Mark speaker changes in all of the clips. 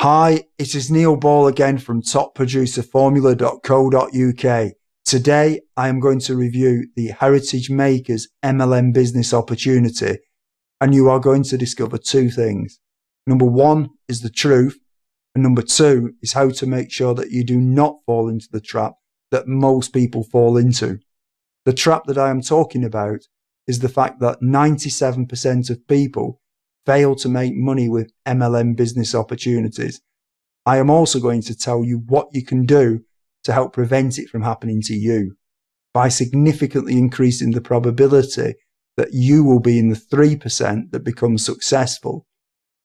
Speaker 1: Hi, it is Neil Ball again from topproducerformula.co.uk. Today, I am going to review the Heritage Makers MLM business opportunity, and you are going to discover two things. Number one is the truth, and number two is how to make sure that you do not fall into the trap that most people fall into. The trap that I am talking about is the fact that 97% of people fail to make money with MLM business opportunities. I am also going to tell you what you can do to help prevent it from happening to you by significantly increasing the probability that you will be in the 3% that becomes successful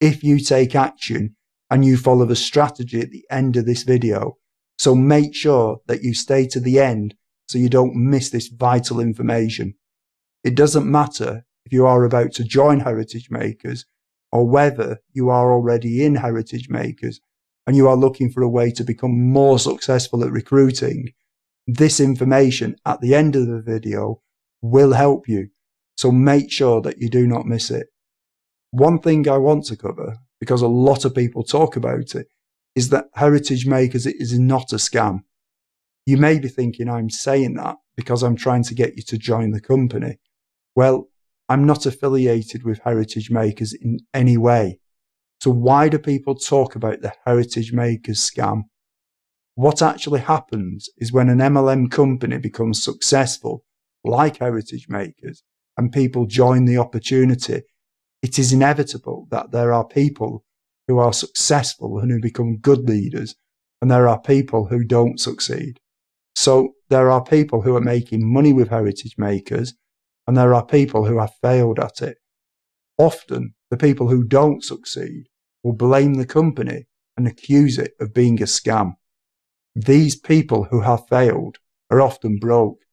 Speaker 1: if you take action and you follow the strategy at the end of this video. So make sure that you stay to the end so you don't miss this vital information. It doesn't matter if you are about to join Heritage Makers or whether you are already in Heritage Makers and you are looking for a way to become more successful at recruiting. This information at the end of the video will help you, so make sure that you do not miss it. One thing I want to cover, because a lot of people talk about it, is that Heritage Makers is not a scam. You may be thinking I'm saying that because I'm trying to get you to join the company. Well, I'm not affiliated with Heritage Makers in any way. So why do people talk about the Heritage Makers scam? What actually happens is when an MLM company becomes successful, like Heritage Makers, and people join the opportunity, it is inevitable that there are people who are successful and who become good leaders, and there are people who don't succeed. So there are people who are making money with Heritage Makers, and there are people who have failed at it. Often, the people who don't succeed will blame the company and accuse it of being a scam. These people who have failed are often broke.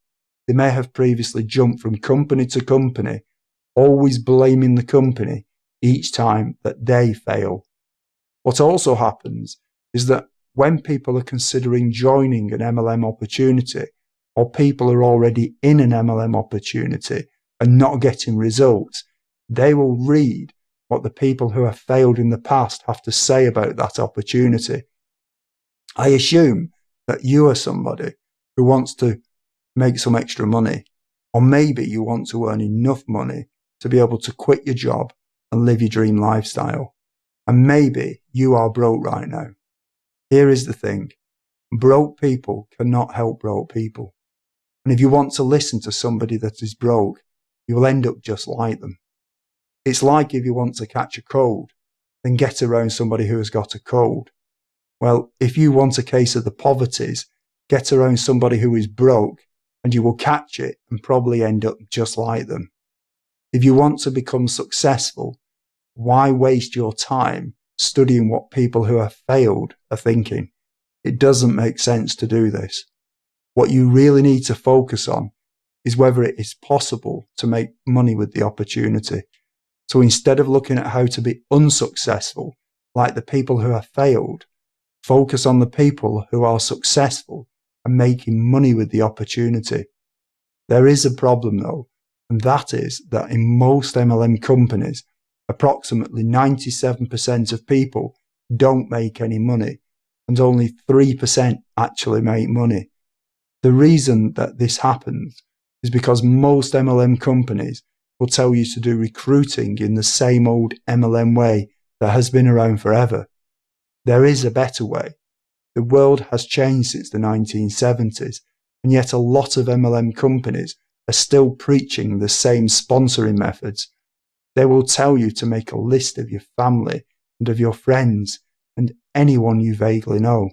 Speaker 1: They may have previously jumped from company to company, always blaming the company each time that they fail. What also happens is that when people are considering joining an MLM opportunity, or people are already in an MLM opportunity and not getting results, they will read what the people who have failed in the past have to say about that opportunity. I assume that you are somebody who wants to make some extra money, or maybe you want to earn enough money to be able to quit your job and live your dream lifestyle. And maybe you are broke right now. Here is the thing. Broke people cannot help broke people. And if you want to listen to somebody that is broke, you will end up just like them. It's like if you want to catch a cold, then get around somebody who has got a cold. Well, if you want a case of the poverties, get around somebody who is broke and you will catch it and probably end up just like them. If you want to become successful, why waste your time studying what people who have failed are thinking? It doesn't make sense to do this. What you really need to focus on is whether it is possible to make money with the opportunity. So instead of looking at how to be unsuccessful, like the people who have failed, focus on the people who are successful and making money with the opportunity. There is a problem though, and that is that in most MLM companies, approximately 97% of people don't make any money, and only 3% actually make money. The reason that this happens is because most MLM companies will tell you to do recruiting in the same old MLM way that has been around forever. There is a better way. The world has changed since the 1970s, and yet a lot of MLM companies are still preaching the same sponsoring methods. They will tell you to make a list of your family and of your friends and anyone you vaguely know.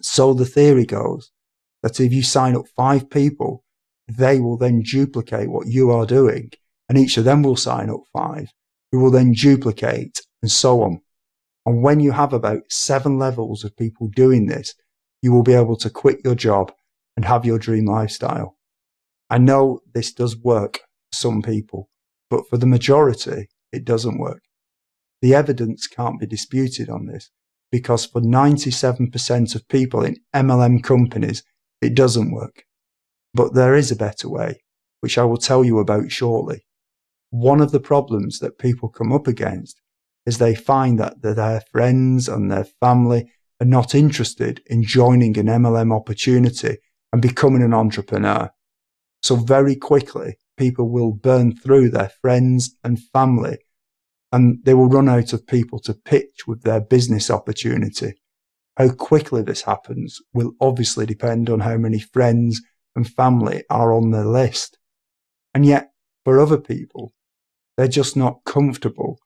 Speaker 1: So the theory goes that if you sign up 5 people, they will then duplicate what you are doing, and each of them will sign up 5, who will then duplicate, and so on. And when you have about 7 levels of people doing this, you will be able to quit your job and have your dream lifestyle. I know this does work for some people, but for the majority, it doesn't work. The evidence can't be disputed on this, because for 97% of people in MLM companies, it doesn't work. But there is a better way, which I will tell you about shortly. One of the problems that people come up against is they find that their friends and their family are not interested in joining an MLM opportunity and becoming an entrepreneur. So very quickly, people will burn through their friends and family, and they will run out of people to pitch with their business opportunity. How quickly this happens will obviously depend on how many friends and family are on their list. And yet, for other people, they're just not comfortable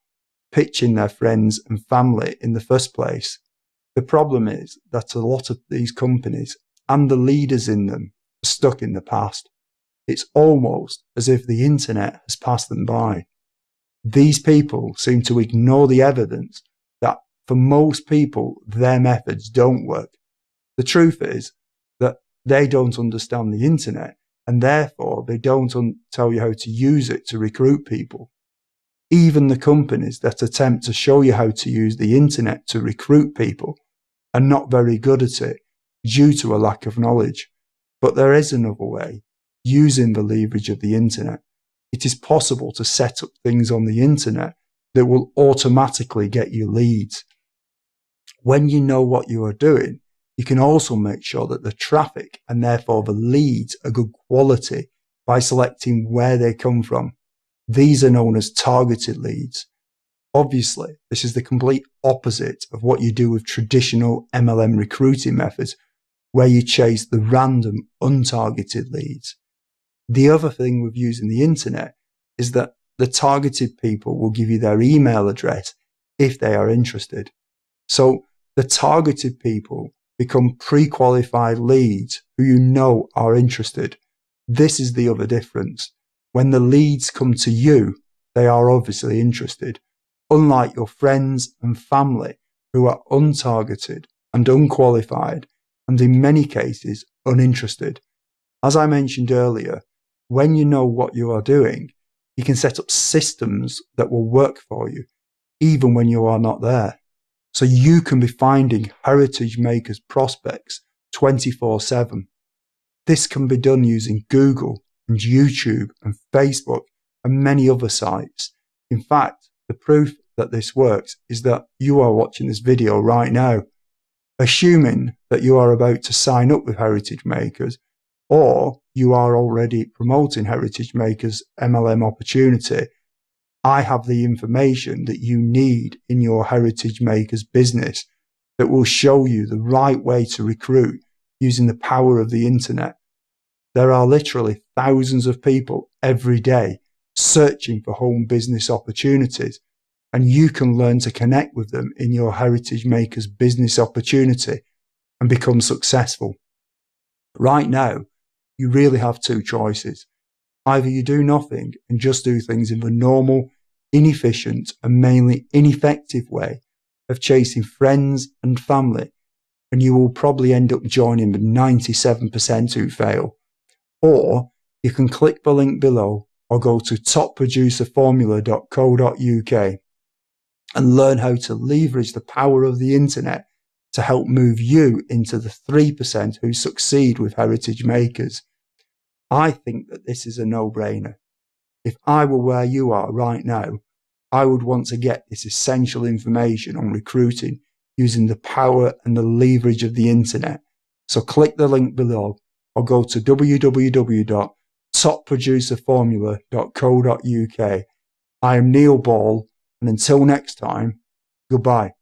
Speaker 1: pitching their friends and family in the first place. The problem is that a lot of these companies and the leaders in them are stuck in the past. It's almost as if the internet has passed them by. These people seem to ignore the evidence that for most people, their methods don't work. The truth is that they don't understand the internet, and therefore they don't tell you how to use it to recruit people. Even the companies that attempt to show you how to use the internet to recruit people are not very good at it due to a lack of knowledge. But there is another way, using the leverage of the internet. It is possible to set up things on the internet that will automatically get you leads. When you know what you are doing, you can also make sure that the traffic and therefore the leads are good quality by selecting where they come from. These are known as targeted leads. Obviously, this is the complete opposite of what you do with traditional MLM recruiting methods, where you chase the random, untargeted leads. The other thing with using the internet is that the targeted people will give you their email address if they are interested. So the targeted people become pre-qualified leads who you know are interested. This is the other difference. When the leads come to you, they are obviously interested, unlike your friends and family who are untargeted and unqualified, and in many cases uninterested. As I mentioned earlier, when you know what you are doing, you can set up systems that will work for you, even when you are not there. So you can be finding Heritage Makers prospects 24/7. This can be done using Google and YouTube and Facebook and many other sites. In fact, the proof that this works is that you are watching this video right now. Assuming that you are about to sign up with Heritage Makers, or you are already promoting Heritage Makers MLM opportunity, I have the information that you need in your Heritage Makers business that will show you the right way to recruit using the power of the internet. There are literally thousands of people every day searching for home business opportunities, and you can learn to connect with them in your Heritage Makers business opportunity and become successful. Right now, you really have two choices. Either you do nothing and just do things in the normal, inefficient, and mainly ineffective way of chasing friends and family, and you will probably end up joining the 97% who fail. Or you can click the link below or go to topproducerformula.co.uk and learn how to leverage the power of the internet to help move you into the 3% who succeed with Heritage Makers. I think that this is a no-brainer. If I were where you are right now, I would want to get this essential information on recruiting using the power and the leverage of the internet. So click the link below or go to www.topproducerformula.co.uk. I am Neil Ball, and until next time, goodbye.